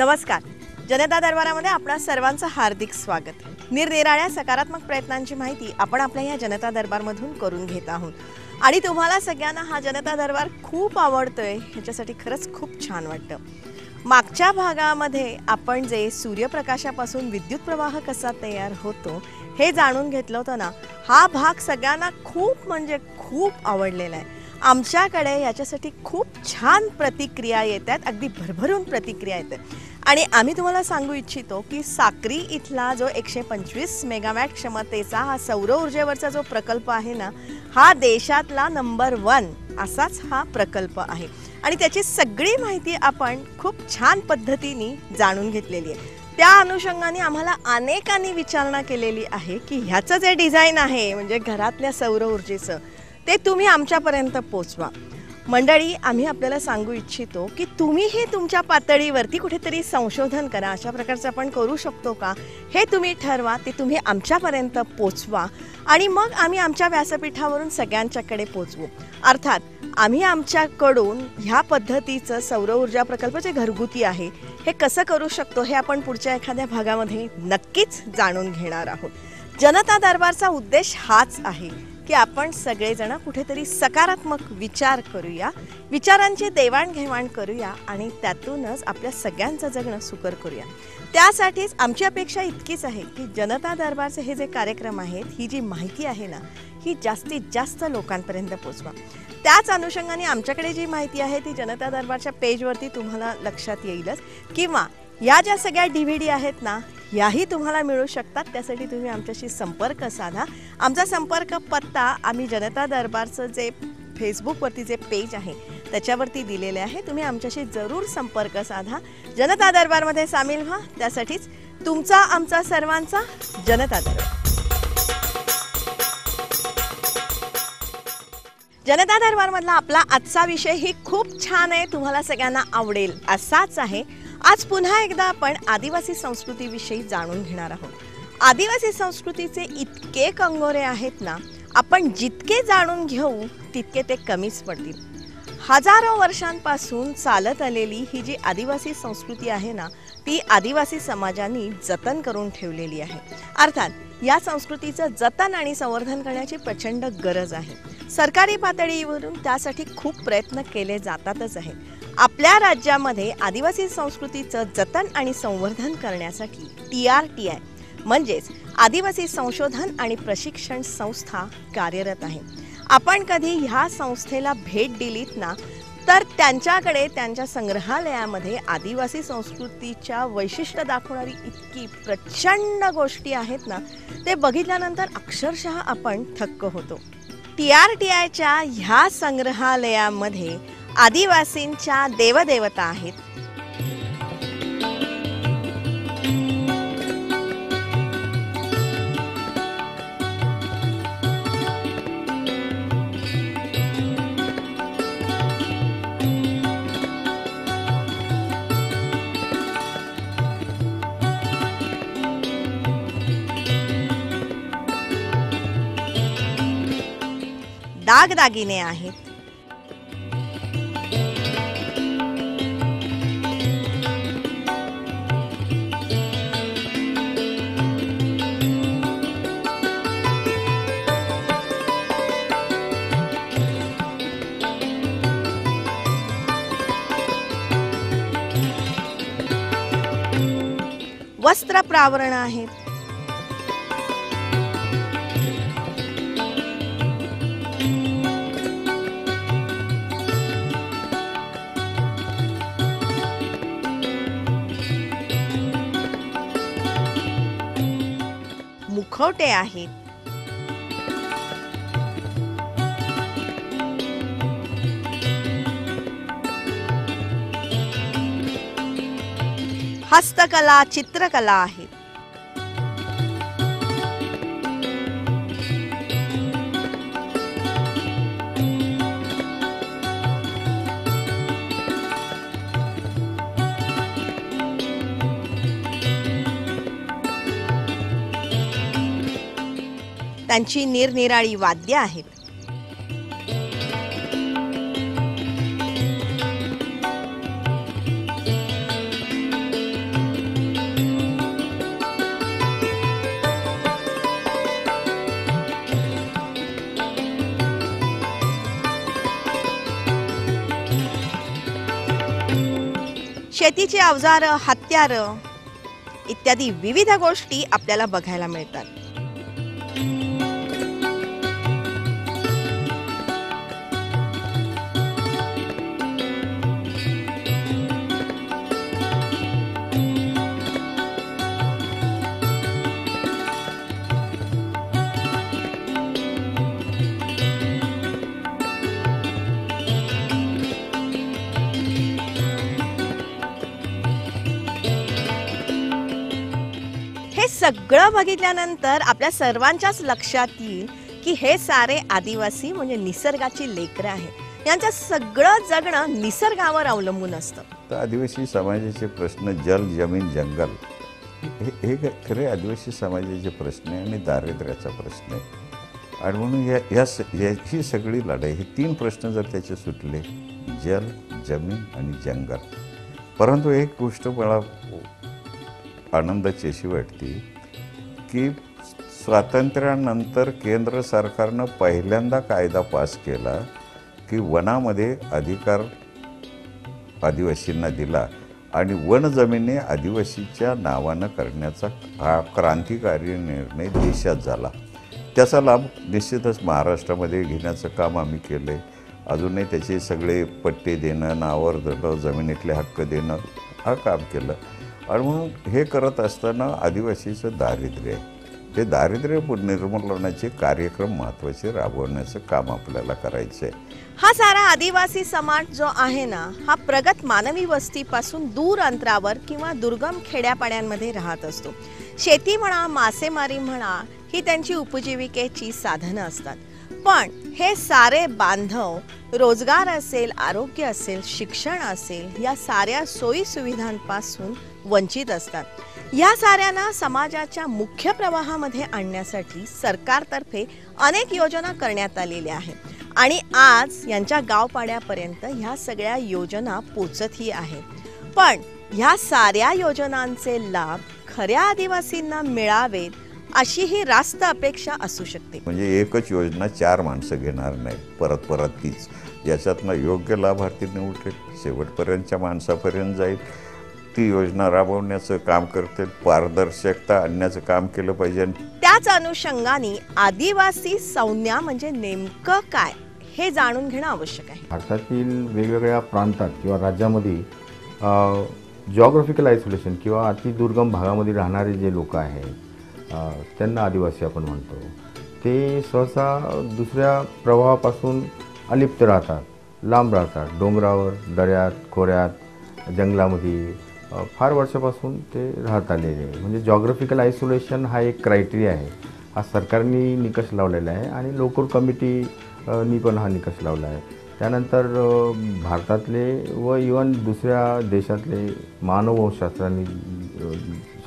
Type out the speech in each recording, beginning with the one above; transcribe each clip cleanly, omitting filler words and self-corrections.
नमस्कार. जनता दरबारामध्ये आपणा सर्वांचं हार्दिक स्वागत. निरनिराळ्या सकारात्मक प्रयत्नांची माहिती आपण आपल्या या जनता दरबारमधून करून घेत आहोत आणि तुम्हाला सगळ्यांना हा जनता दरबार खूप आवडतोय ह्याच्यासाठी खरंच खूप छान वाटतं. मागच्या भागामध्ये आपण जे सूर्यप्रकाशापासून विद्युत प्रवाह कसा तयार होतो हे जाणून घेतलं होतं ना. हा भाग सगळ्यांना खूप म्हणजे खूप आवडलेला आहे. आमच्याकडे याच्यासाठी खूप छान प्रतिक्रिया येतात, अगदी भरभरून प्रतिक्रिया येतात आणि आम्ही तुम्हाला सांगू इच्छितो की साक्री इथला जो 125 मेगावॅट क्षमतेचा हा सौर ऊर्जेवरचा जो प्रकल्प आहे ना, हा देशातला नंबर 1 असाच हा प्रकल्प आहे आणि त्याची सगळी माहिती आपण खूप छान पद्धतीने जाणून घेतलेली आहे. त्या अनुषंगाने आम्हाला अनेकांनी विचारणा केलेली आहे की ह्याचं जे डिझाईन आहे म्हणजे घरातल्या सौर ऊर्जेचं ते तुम्ही आमच्यापर्यंत पोचवा. मंडळी, आम्ही आपल्याला सांगू इच्छितो की तुम्हीही तुमच्या पातळीवरती कुठेतरी संशोधन करा. अशा प्रकारचं आपण करू शकतो का हे तुम्ही ठरवा, ते तुम्ही आमच्यापर्यंत पोचवा आणि मग आम्ही आमच्या व्यासपीठावरून सगळ्यांच्याकडे पोचवू. अर्थात आम्ही आमच्याकडून ह्या पद्धतीचं सौर ऊर्जा प्रकल्प जे घरगुती आहे हे कसं करू शकतो हे आपण पुढच्या एखाद्या भागामध्ये नक्कीच जाणून घेणार आहोत. जनता दरबारचा उद्देश हाच आहे की आपण सगळेजण कुठेतरी सकारात्मक विचार करूया, विचारांची देवाणघेवाण करूया आणि त्यातूनच आपल्या सगळ्यांचं जगणं सुकर करूया. त्यासाठीच आमची अपेक्षा इतकीच आहे की जनता दरबारचे हे जे कार्यक्रम आहेत, ही जी माहिती आहे ना, ही जास्तीत जास्त लोकांपर्यंत पोचवा. त्याच अनुषंगाने आमच्याकडे जी माहिती आहे ती जनता दरबारच्या पेजवरती तुम्हाला लक्षात येईलच, किंवा या ज्या सगळ्या DVD आहेत ना याही तुम्हाला मिळू शकतात. त्यासाठी तुम्ही आमच्याशी संपर्क साधा. आमचा संपर्क पत्ता आम्ही जनता दरबारचं जे फेसबुकवरती जे पेज आहे त्याच्यावरती दिलेले आहे. तुम्ही आमच्याशी जरूर संपर्क साधा. जनता दरबारमध्ये सामील व्हा. त्यासाठीच तुमचा आमचा सर्वांचा जनता दरबार. जनता दरबारमधला आपला आजचा विषय ही खूप छान आहे, तुम्हाला सगळ्यांना आवडेल असाच आहे. आज पुन्हा एकदा आपण आदिवासी संस्कृतीविषयी जाणून घेणार आहोत. आदिवासी संस्कृतीचे इतके कंगोरे आहेत ना, आपण जितके जाणून घेऊ तितके ते कमीच पडतील. हजारो वर्षांपासून चालत आलेली ही जी आदिवासी संस्कृती आहे ना, ती आदिवासी समाजांनी जतन करून ठेवलेली आहे. अर्थात या संस्कृतीचं जतन आणि संवर्धन करण्याची प्रचंड गरज आहे. सरकारी पातळीवरून त्यासाठी खूप प्रयत्न केले जातातच आहेत. आपल्या राज्यामध्ये आदिवासी संस्कृतीचं जतन आणि संवर्धन करण्यासाठी TRTI म्हणजेच आदिवासी संशोधन आणि प्रशिक्षण संस्था कार्यरत आहे. आपण कधी ह्या संस्थेला भेट दिलीत ना, तर त्यांच्याकडे त्यांच्या संग्रहालयामध्ये आदिवासी संस्कृतीच्या वैशिष्ट्य दाखवणारी इतकी प्रचंड गोष्टी आहेत ना, ते बघितल्यानंतर अक्षरशः आपण थक्क होतो. TRTIच्या ह्या संग्रहालयामध्ये आदिवासींच्या देवदेवता आहेत. दागदागिने आहेत. वस्त्र प्रावरण आहेत. मुखवटे आहेत. हस्तकला, चित्रकला आहेत. त्यांची निरनिराळी वाद्य आहेत. शेतीची अवजारं, हत्यारं इत्यादी विविध गोष्टी आपल्याला बघायला मिळतात. हे सगळं बघितल्यानंतर आपल्या सर्वांच्याच लक्षात येईल की हे सारे आदिवासी म्हणजे निसर्गाची लेकरं आहेत. यांचं सगळं जगणं निसर्गावर अवलंबून असतं. तर आदिवासी समाजाचे प्रश्न जल, जमीन, जंगल हे खरे आदिवासी समाजाचे प्रश्न आहे आणि दारिद्र्याचा प्रश्न आहे. आणि म्हणून ही सगळी लढाई, हे 3 प्रश्न जर त्याचे सुटले, जल, जमीन आणि जंगल. परंतु एक गोष्ट मला आनंदाची अशी वाटते की स्वातंत्र्यानंतर केंद्र सरकारनं पहिल्यांदा कायदा पास केला की वनामध्ये अधिकार आदिवासींना दिला आणि वन जमिनी आदिवासीच्या नावानं करण्याचा हा क्रांतिकारी निर्णय देशात झाला. त्याचा लाभ निश्चितच महाराष्ट्रामध्ये घेण्याचं काम आम्ही केलं आहे. अजूनही त्याचे सगळे पट्टे देणं, नावावर देणं, जमिनीतले हक्क देणं हा काम केलं. आणि म्हणून हे करत असताना आदिवासीचं दारिद्र्य आहे, ते दारिद्र्य निर्मूलनाचे कार्यक्रम महत्त्वाचे राबवण्याचं काम आपल्याला करायचं आहे. हा सारा आदिवासी समाज जो आहे ना, हा प्रगत मानवी वस्तीपासून दूर अंतरावर किंवा दुर्गम खेड्यापाड्यांमध्ये राहत असतो. शेती म्हणा, मासेमारी म्हणा, ही त्यांची उपजीविकेची साधनं असतात. पण हे सारे बांधव रोजगार असेल, आरोग्य असेल, शिक्षण असेल, या साऱ्या सोयी सुविधांपासून वंचित असतात. या साऱ्यांना समाजाच्या मुख्य प्रवाहामध्ये आणण्यासाठी सरकारतर्फे अनेक योजना करण्यात आलेल्या आहेत आणि आज यांच्या गावपाड्यापर्यंत ह्या सगळ्या योजना पोचतही आहेत. पण ह्या साऱ्या योजनांचे लाभ खऱ्या आदिवासींना मिळावेत अशी ही रास्त अपेक्षा असू शकते. म्हणजे एकच योजना 4 माणसं घेणार नाही, परत परत तीच. याच्यातनं योग्य लाभार्थी निवडेल, शेवटपर्यंतच्या माणसापर्यंत जाईल, ती योजना राबवण्याचं काम करते, पारदर्शकता आणण्याचं काम केलं पाहिजे. त्याच अनुषंगाने आदिवासी संज्ञा म्हणजे नेमकं काय हे जाणून घेणं आवश्यक आहे. भारतातील वेगवेगळ्या प्रांतात किंवा राज्यामध्ये जॉग्राफिकल आयसोलेशन किंवा अतिदुर्गम भागामध्ये राहणारे जे लोक आहेत त्यांना आदिवासी आपण म्हणतो. ते सहसा दुसऱ्या प्रवाहापासून अलिप्त राहतात, लांब राहतात, डोंगरावर, दऱ्यात, खोऱ्यात, जंगलामध्ये फार वर्षापासून ते राहत आलेले आहे. म्हणजे जॉग्राफिकल आयसोलेशन हा एक क्रायटेरिया आहे. हा सरकारने निकष लावलेला आहे आणि लोकल कमिटीनी पण हा निकष लावला आहे. त्यानंतर भारतातले व इवन दुसऱ्या देशातले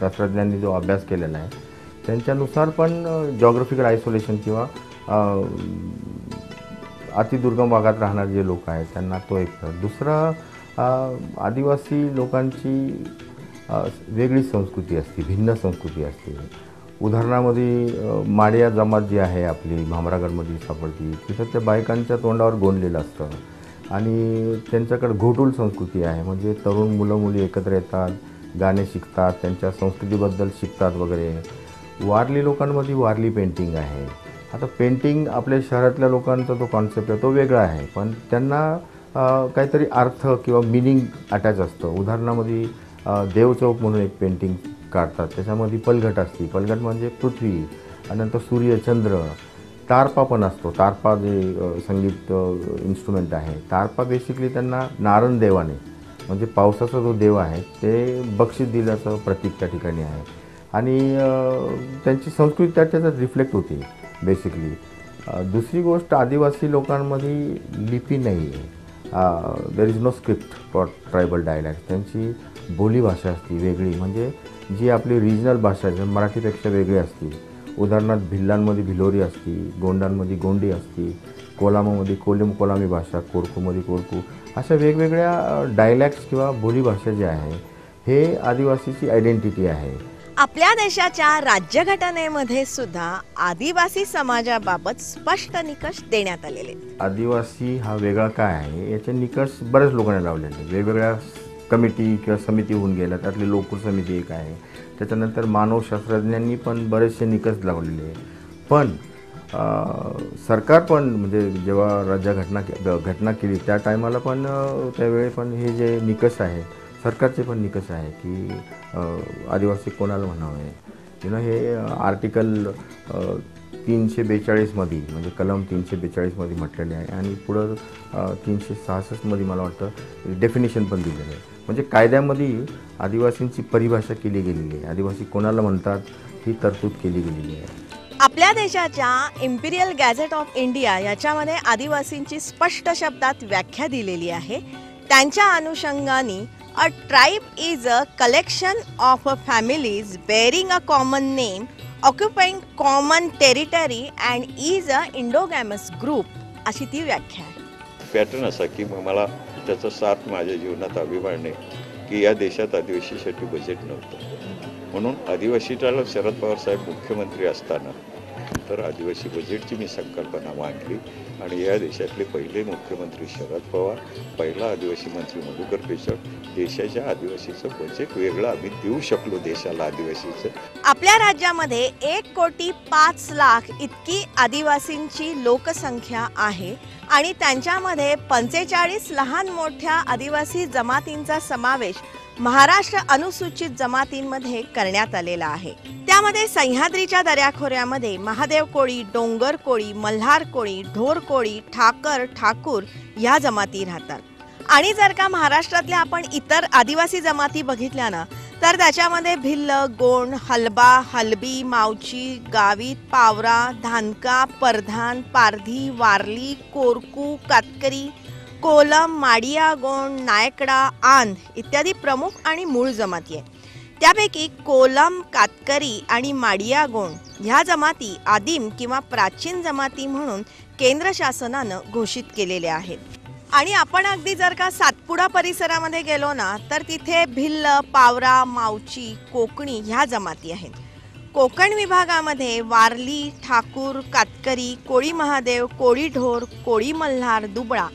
शास्त्रज्ञांनी जो अभ्यास केलेला आहे त्यांच्यानुसार पण जॉग्राफिकल आयसोलेशन किंवा अतिदुर्गम भागात राहणारे जे लोक आहेत त्यांना तो एक. दुसरा, आदिवासी लोकांची वेगळी संस्कृती असते, भिन्न संस्कृती असते. उदाहरणामध्ये माडिया जमात जी आहे आपली भामरागडमध्ये सापडती, तिथं त्या बायकांच्या तोंडावर गोंडलेलं असतं आणि त्यांच्याकडे घोटूल संस्कृती आहे. म्हणजे तरुण मुलं मुली एकत्र येतात, गाणे शिकतात, त्यांच्या संस्कृतीबद्दल शिकतात वगैरे. वारली लोकांमध्ये वारली पेंटिंग आहे. आता पेंटिंग आपल्या शहरातल्या लोकांचा जो कॉन्सेप्ट आहे तो वेगळा आहे, पण त्यांना काहीतरी अर्थ किंवा मिनिंग अटॅच असतं. उदाहरणामध्ये देवचौक म्हणून एक पेंटिंग काढतात, त्याच्यामध्ये पलघट असते. पलघट म्हणजे पृथ्वी, आणि नंतर सूर्य, चंद्र, तारपा पण असतो. तारपा जे संगीत इन्स्ट्रुमेंट आहे, तारपा बेसिकली त्यांना नारायण देवाने म्हणजे पावसाचा जो देव आहे ते बक्षीस दिल्याचं प्रतीक त्या ठिकाणी आहे आणि त्यांची संस्कृती त्याच्यात रिफ्लेक्ट होते बेसिकली. दुसरी गोष्ट, आदिवासी लोकांमध्ये लिपी नाही आहे. There is no script for tribal dialect. त्यांची बोलीभाषा असते वेगळी, म्हणजे जी आपली रिजनल भाषा आहे मराठीपेक्षा वेगळी असते. उदाहरणार्थ भिल्लांमध्ये भिलोरी असते, गोंडांमध्ये गोंडी असते, कोलामामध्ये कोलामी भाषा, कोरकूमध्ये कोरकू, अशा वेगवेगळ्या डायलॅक्ट्स किंवा बोलीभाषा जी आहे हे आदिवासीची आयडेंटिटी आहे. आपल्या देशाच्या राज्यघटनेमध्ये सुद्धा आदिवासी समाजाबाबत स्पष्ट निकष देण्यात आलेले. आदिवासी हा वेगळा काय आहे याचे निकष बऱ्याच लोकांनी लावलेले. वेगवेगळ्या कमिटी किंवा समिती होऊन गेल्या, त्यातली लोकूर समिती एक आहे. त्याच्यानंतर मानवशास्त्रज्ञांनी पण बरेचसे निकष लावलेले आहे. पण सरकार पण म्हणजे जेव्हा घटना केली त्या टायमाला पण त्यावेळी पण हे जे निकष आहे सरकारचे पण निकष आहे की आदिवासी कोणाला म्हणावे, हे आर्टिकल 342मध्ये म्हणजे कलम 342मध्ये म्हटलेले आहे आणि पुढं 366मध्ये मला वाटतं डेफिनेशन पण दिलेलं आहे. म्हणजे कायद्यामध्ये आदिवासींची परिभाषा केली गेलेली आहे. आदिवासी कोणाला म्हणतात ही तरतूद केली गेलेली आहे. आपल्या देशाच्या इम्पिरियल गॅझेट ऑफ इंडिया याच्यामध्ये आदिवासींची स्पष्ट शब्दात व्याख्या दिलेली आहे. त्यांच्या अनुषंगाने a tribe is a collection of families bearing a common name occupying common territory and is a endogamous group, अशी ती व्याख्या आहे. पॅटर्न असा की मला त्याचा साथ माझ्या जीवनात अभिमान आहे की या देशात आदिवासीसाठी बजेट नव्हतं, म्हणून आदिवासीला शरद पवार साहेब मुख्यमंत्री असताना तर आदिवासी बजेटची मी संकल्पना मांडली आणि या देशातले पहिले मुख्यमंत्री शरद पवार, पहिला आदिवासी मंत्री मधुकर पेशव, देशाच्या आदिवासीचं बजेट वेगळं आम्ही देऊ शकलो देशाला आदिवासीचं. आपल्या राज्यामध्ये 1,05,00,000 इतकी आदिवासींची लोकसंख्या आहे आणि त्यांच्यामध्ये 45 लहान मोठ्या आदिवासी जमातींचा समावेश महाराष्ट्र अनुसूचित जमातींमध्ये करण्यात आलेला आहे. त्यामध्ये सह्याद्रीच्या दऱ्याखोऱ्यामध्ये महादेव कोळी, डोंगर कोळी, मल्हार कोळी, ढोर कोळी, ठाकर, ठाकूर ह्या जमाती राहतात. आणि जर का महाराष्ट्रातल्या आपण इतर आदिवासी जमाती बघितल्या ना तर त्याच्यामध्ये भिल्ल, गोंड, हलबा, हलबी, मावची, गावीत, पावरा, धानका, परधान, पारधी, वारली, कोरकू, कातकरी, कोलम, माडिया, गोंड, नायकडा, आंध इत्यादी प्रमुख आणि मूळ जमाती आहेत. त्यापैकी कोलम, कातकरी आणि माडिया गोंड ह्या जमाती आदिम किंवा प्राचीन जमाती म्हणून केंद्र शासनानं घोषित केलेल्या आहेत. आणि आपण अगदी जर का सातपुडा परिसरामध्ये गेलो ना तर तिथे भिल्ल, पावरा, मावची, कोकणी ह्या जमाती आहेत. कोकण विभागामध्ये वारली, ठाकूर, कातकरी, कोळी महादेव, कोळी ढोर, कोळी मल्हार, दुबळा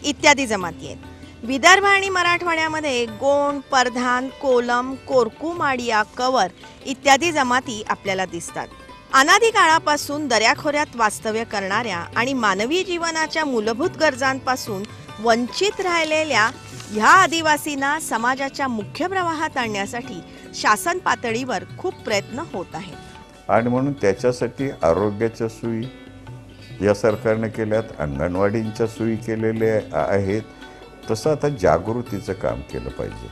इत्यादी जमाती आहेत. विदर्भ आणि मराठवाड्यामध्ये गोंड, परधान, कोलम, कोरकू, माडिया, कवर इत्यादी जमाती आपल्याला दिसतात. अनादी काळापासून दऱ्याखोऱ्यात वास्तव्य करणाऱ्या आणि मानवी जीवनाच्या मूलभूत गरजांपासून वंचित राहिलेल्या ह्या आदिवासींना समाजाच्या मुख्य प्रवाहात आणण्यासाठी शासन पातळीवर खूप प्रयत्न होत आहेत. आणि म्हणून त्याच्यासाठी आरोग्याच्या सोयी या सरकारने केल्यात, अंगणवाडींच्या सोयी केलेल्या आहेत. तसं आता जागृतीचं काम केलं पाहिजे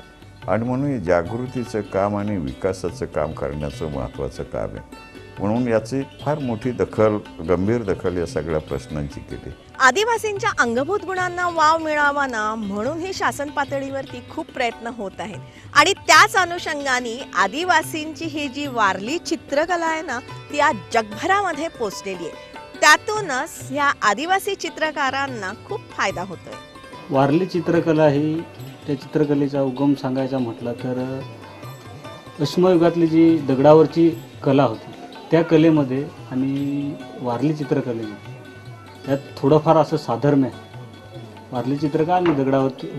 आणि म्हणून हे जागृतीचं काम आणि विकासाचं काम करण्याचं महत्त्वाचं काम आहे. म्हणून याची फार मोठी दखल, गंभीर दखल या सगळ्या प्रश्नांची केली. आदिवासींच्या अंगभूत गुणांना वाव मिळावा ना म्हणूनही शासन पातळीवरती खूप प्रयत्न होत आहेत. आणि त्याच अनुषंगाने आदिवासींची ही जी वारली चित्रकला आहे ना ती आज जगभरामध्ये पोचलेली आहे. त्यातूनच ह्या आदिवासी चित्रकारांना खूप फायदा होतोय. वारली चित्रकला ही त्या चित्रकलेचा उगम सांगायचा म्हटलं तर अश्मयुगातली जी दगडावरची कला होती त्या कलेमध्ये आणि वारली चित्रकलेमध्ये त्यात थोडंफार असं साधर्म्य आहे. वारली चित्रकला आणि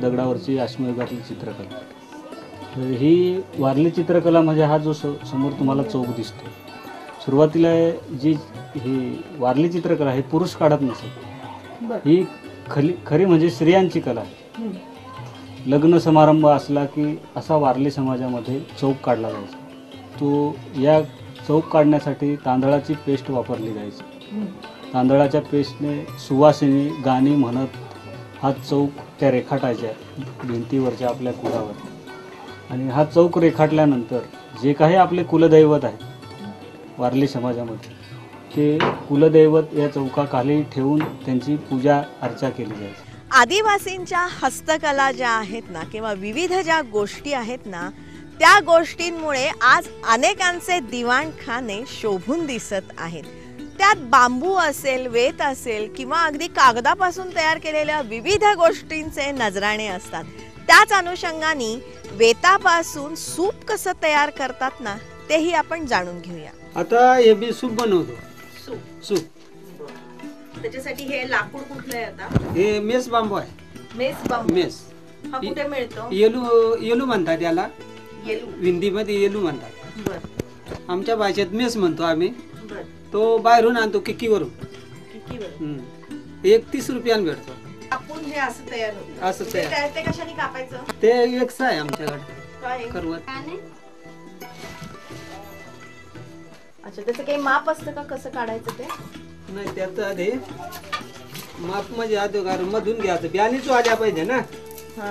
दगडावरची अश्मयुगातली चित्रकला. तर ही वारली चित्रकला म्हणजे हा जो समोर तुम्हाला चौक दिसतो, सुरुवातीला जी ही वारली चित्रकला ही पुरुष काढत नसत. ही खरी म्हणजे स्त्रियांची कला आहे. लग्न समारंभ असला की असा वारली समाजामध्ये चौक काढला जायचा. तो या चौक काढण्यासाठी तांदळाची पेस्ट वापरली जायची. तांदळाच्या पेस्टने सुवासिनी गाणी म्हणत हा चौक त्या रेखाटायच्या भिंतीवरच्या आपल्या कुळावर. आणि हा चौक रेखाटल्यानंतर जे काही आपले कुलदैवत आहे वारली समाजामध्ये ते कुलदैवत या चौकाखाली ठेवून त्यांची पूजा अर्चा केली जायची. आदिवासींच्या हस्तकला ज्या आहेत ना किंवा विविध ज्या गोष्टी आहेत ना त्या गोष्टींमुळे आज अनेकांचे दिवाणखाने शोभून दिसत आहेत. त्यात बांबू असेल, वेत असेल किंवा अगदी कागदापासून तयार केलेल्या विविध गोष्टींचे नजराणे असतात. त्याच अनुषंगाने वेतापासून सूप कसं तयार करतात ना तेही आपण जाणून घेऊया. आता हे बी सूप बनवतो. सूप त्याच्यासाठी हे लाकूड कुठलं आहे? आता हे मेस बांबू आहे. मेस बांबू. मेस हा कुठे मिळतो? येलू येलू म्हणतात याला, येलू. हिंदीमध्ये येलू म्हणतात. बर आमच्या भाषेत मेस म्हणतो आम्ही. बर. तो बाहेरून आणतो किकीवरून. कितीवर? एक 30 रुपयानं भेटतो. कापून हे असं तयार होतं. असं ते तयार. काय- ते कशाने कापायचं? ते एकच आहे आमच्याकडे काय? करवत. अच्छा, त्याचं काही माप असतं का कसं काढायचं ते? नाही त्याचं आधी माप म्हणजे आधी मधून घ्यायचं, बियाणीच वाढल्या पाहिजे ना हा.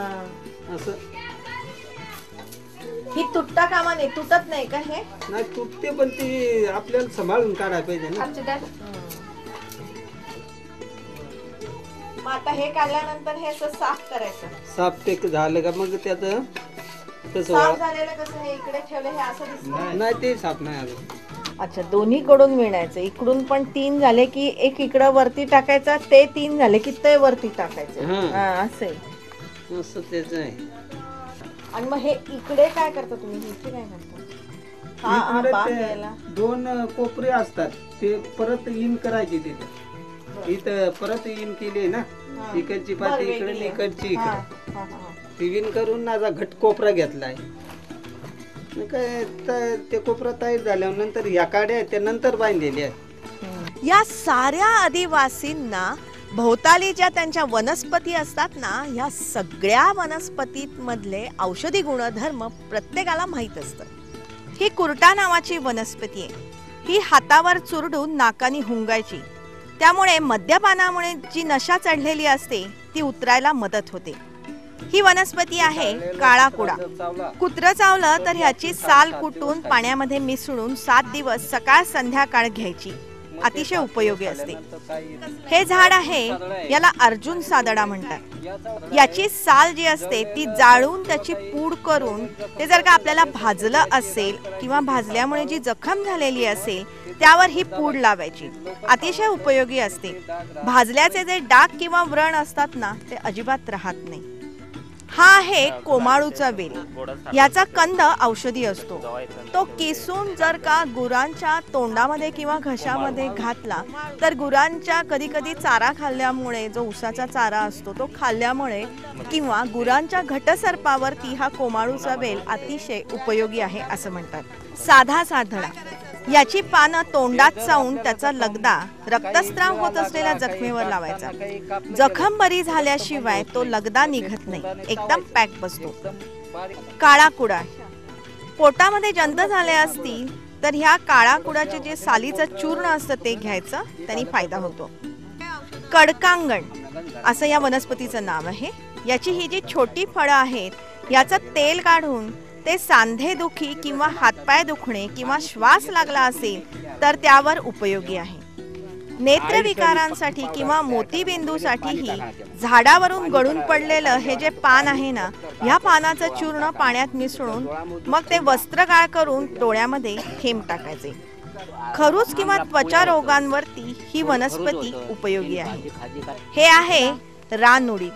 असं. ही तुटता कामा नाही, तुटत नाही का हे? नाही तुटते पण ती आपल्याला सांभाळून काढायला पाहिजे ना. मग आता हे काढल्यानंतर हे असं साफ करायचं. साफ टेक झालं का मग त्याचं तसं साफ झालेलं कसं हे इकडे ठेवलं हे असं दिसतं? नाही ते साफ नाही अजून. अच्छा, दोन्ही कडून मिळायचं. इकडून पण 3 झाले की एक इकडं वरती टाकायचा, ते 3 झाले की ते वरती टाकायचे. हा. हा, असं आहे. असं त्याच आहे. आणि मग हे इकडे काय करता तुम्ही? इथे काय करता? हा इकडे बाग ते यायला. 2 कोपरे असतात, ते परत इन करायचे तिथं. इथं परत इन केली ना, इकडची पाती बरं, इकडे वेगळी आहे. इकडची हा, इकडे. हा, हा, हा. ती विण करून माझा घट कोपरा घेतलाय. मग काय ते कोपरा तयार झाल्यावर नंतर ह्या काड्या आहेत त्या नंतर बांधलेल्या आहेत. या साऱ्या आदिवासींना भोवताली ज्या त्यांच्या वनस्पती असतात ना, या सगळ्या वनस्पतीमधले औषधी गुणधर्म प्रत्येकाला माहीत असतं. ही कुरटा नावाची वनस्पती आहे. ही हातावर चुरडून नाकानी हुंगायची. त्यामुळे मद्यपानामुळे जी नशा चढलेली असते ती उतरायला मदत होते. ही वनस्पती आहे काळा कुडा. कुत्रं चावलं तर ह्याची साल कुटून पाण्यामध्ये मिसळून 7 दिवस सकाळ संध्याकाळ घ्यायची. अतिशय उपयोगी असते. हे झाड आहे, याला अर्जुन सादडा म्हणतात. याची साल जी असते ती जाळून त्याची पूड करून ते जर का आपल्याला भाजलं असेल किंवा भाजल्यामुळे जी जखम झालेली असेल त्यावर ही पूड लावायची. अतिशय उपयोगी असते. भाजल्याचे जे डाग किंवा व्रण असतात ना ते अजिबात राहत नाही. हा आहे कोमाळूचा वेल. याचा कंद औषधी असतो. तो किसून जर का गुरांच्या तोंडामध्ये किंवा घशामध्ये घातला तर गुरांच्या कधी कधी चारा खाल्ल्यामुळे, जो उसाचा चारा असतो तो खाल्ल्यामुळे किंवा गुरांच्या घटसर्पावरती हा कोमाळूचा वेल अतिशय उपयोगी आहे असं म्हणतात. साधा साधडा. याची पानं तोंडात चावून त्याचा लगदा रक्तस्राव होत असलेल्या जखमेवर लावायचा. जखम बरी झाल्याशिवाय तो लगदा निघत नाही, एकदम पॅक बसतो. काळा कुडा. पोटामध्ये जंत झाले असतील तर ह्या काळा कुडाचे जे सालीचं चूर्ण असतं ते घ्यायचं, त्यांनी फायदा होतो. कडकांगण असं या वनस्पतीचं नाव आहे. याची ही जी छोटी फळं आहेत याचं तेल काढून ते सांधेदुखी किंवा हातपाय दुखणे किंवा श्वास लागला असेल तर त्यावर उपयोगी आहे. नेत्रविकारांसाठी किंवा मोतीबिंदूसाठीही झाडावरून गळून पडलेलं हे जे पान आहे ना, ह्या पानाचं चूर्ण पाण्यात मिसळून मग ते वस्त्रगाळ करून डोळ्यामध्ये थेंब टाकायचे. खरूच किंवा त्वचा रोगांवरती ही वनस्पती उपयोगी आहे. हे आहे रानउडी.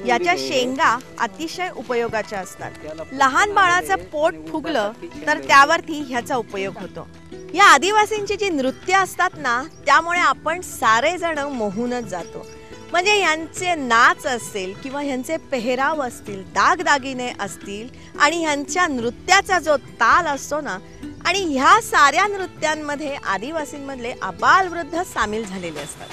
याच्या शेंगा अतिशय उपयोगाच्या असतात. लहान बाळाचं पोट फुगलं तर त्यावरती ह्याचा उपयोग होतो. या आदिवासींची जी नृत्य असतात ना त्यामुळे आपण सारे जण मोहूनच जातो. म्हणजे ह्यांचे नाच असेल किंवा ह्यांचे पेहराव असतील, दागदागिने असतील आणि ह्यांच्या नृत्याचा जो ताल असतो ना, आणि ह्या साऱ्या नृत्यांमध्ये आदिवासींमधले आबालवृद्ध सामील झालेले असतात.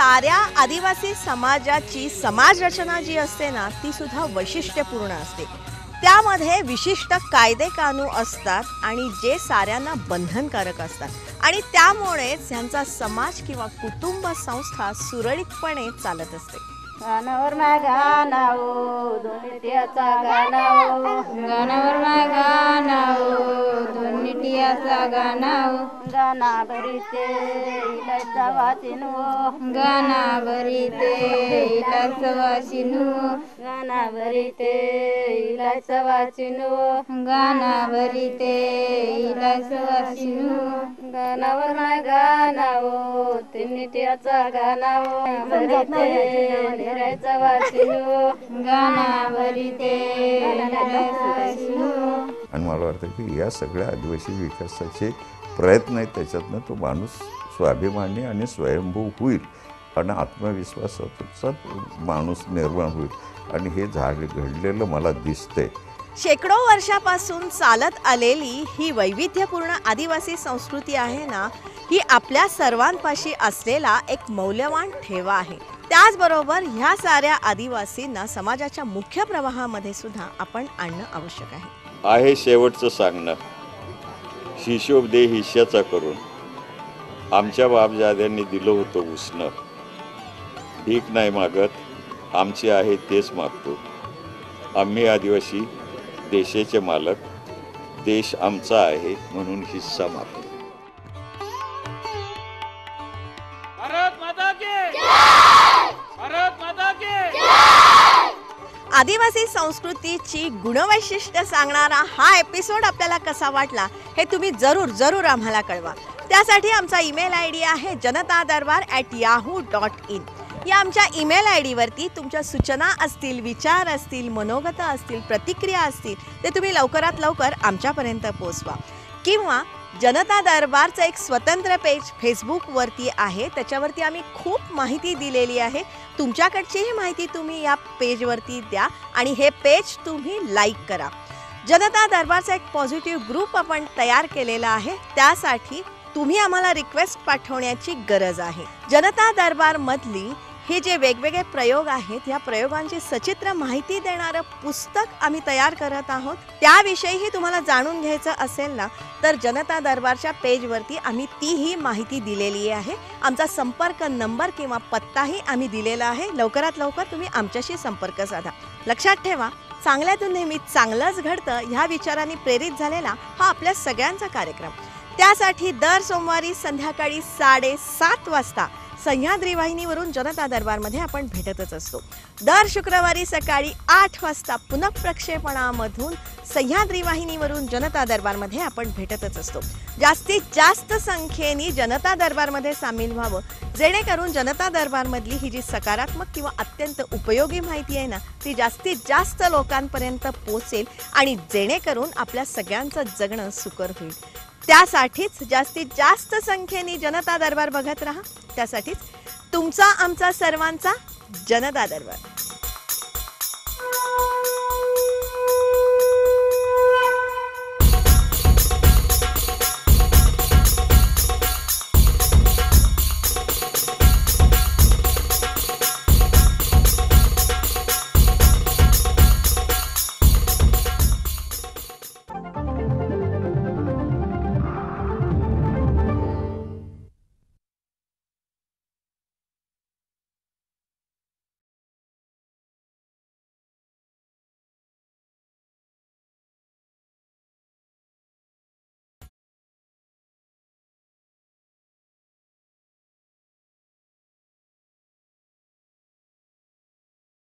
साऱ्या आदिवासी समाजाची समाज रचना जी असते ना ती सुद्धा वैशिष्ट्यपूर्ण असते. त्यामध्ये विशिष्ट कायदे कानून असतात आणि जे साऱ्यांना बंधनकारक असतात आणि त्यामुळेच यांचा समाज किंवा कुटुंब संस्था सुरळीतपणे चालत असते. गानावर माय गानावो दोन्हीटियाचा गानावो गानावर माय गानावो दोन्हीटियाचा गानावो गाना भरीते इलाचा वाचिनो गाना भरीते इलाचा वाचिनो गाना भरीते इलाचा वाचिनो गाना भरीते इलाचा वाचिनो गानावर माय गानावो दोन्हीटियाचा गानावो भरीते निरायचा वाचिनो गाना भरीते आणि मला वाटतं की या सगळ्या आदिवासी विकासाचे प्रयत्न आहेत, त्याच्यातनं तो माणूस स्वाभिमानी आणि स्वयंभू होईल आणि आत्मविश्वासाचा माणूस निर्माण होईल आणि हे घडलेलं मला दिसतंय. शेकडो वर्षापासून चालत आलेली ही वैविध्यपूर्ण आदिवासी संस्कृती आहे ना, ही आपल्या सर्वांपाशी असलेला एक मौल्यवान ठेवा आहे. त्याचबरोबर ह्या साऱ्या आदिवासींना समाजाच्या मुख्य प्रवाहामध्ये सुद्धा आपण आणणं आवश्यक आहे. शेवटचं सांगणं, हिशोब दे हिश्श्याचा करून. आमच्या बापजाद्यांनी दिलं होतं उसणं. भीक नाही मागत, आमचे आहे तेच मागतो. आम्ही आदिवासी देशाचे मालक, देश आमचा आहे म्हणून हिस्सा मागतो. भारत माता की भारत माता की आदिवासी संस्कृतीची गुणवैशिष्ट्य सांगणारा हा एपिसोड आपल्याला कसा वाटला हे तुम्ही जरूर आम्हाला कळवा. त्यासाठी आमचा ईमेल ID आहे janatadarbar@yahoo.in. या आमच्या ईमेल ID वरती तुमच्या सूचना असतील, विचार असतील, मनोगत असतील, प्रतिक्रिया असतील ते तुम्ही लवकरात लवकर आमच्यापर्यंत पोहोचवा. किंवा जनता दरबारचं एक स्वतंत्र पेज फेसबुकवरती आहे, त्याच्यावरती आम्ही खूप माहिती दिलेली आहे. तुमच्याकडचीही माहिती तुम्ही या पेजवरती द्या आणि हे पेज तुम्ही लाईक करा. जनता दरबारचा एक पॉझिटिव्ह ग्रुप आपण तयार केलेला आहे, त्यासाठी तुम्ही आम्हाला रिक्वेस्ट पाठवण्याची गरज आहे. जनता दरबारमधली हे जे वेगवेगळे प्रयोग आहेत या प्रयोगांची सचित्र माहिती देणारं पुस्तक आम्ही तयार करत आहोत. त्याविषयीही तुम्हाला जाणून घ्यायचं असेल ना तर जनता दरबारच्या पेजवरती आम्ही तीही माहिती दिलेली आहे. आमचा संपर्क नंबर किंवा पत्ताही आम्ही दिलेला आहे. लवकरात लवकर तुम्ही आमच्याशी संपर्क साधा. लक्षात ठेवा, चांगल्यातून नेहमी चांगलंच घडतं ह्या विचारांनी प्रेरित झालेला हा आपल्या सगळ्यांचा कार्यक्रम. त्यासाठी दर सोमवारी संध्याकाळी 7:30 वाजता सह्याद्री वाहिनीवरून जनता दरबारमध्ये आपण भेटतच असतो. दर शुक्रवारी सकाळी 8 वाजता पुनःप्रक्षेपणामधून सह्याद्री वाहिनीवरून जनता दरबारमध्ये आपण भेटतच असतो. जास्तीत जास्त संख्येने जनता दरबारमध्ये सामील व्हावं, जेणेकरून जनता दरबारमधली ही जी सकारात्मक किंवा अत्यंत उपयोगी माहिती आहे ना ती जास्तीत जास्त लोकांपर्यंत पोहोचेल आणि जेणेकरून आपल्या सगळ्यांचं जगणं सुकर होईल. त्यासाठीच जास्तीत जास्त संख्येने जनता दरबार बघत राहा. त्यासाठीच तुमचा आमचा सर्वांचा जनता दरबार.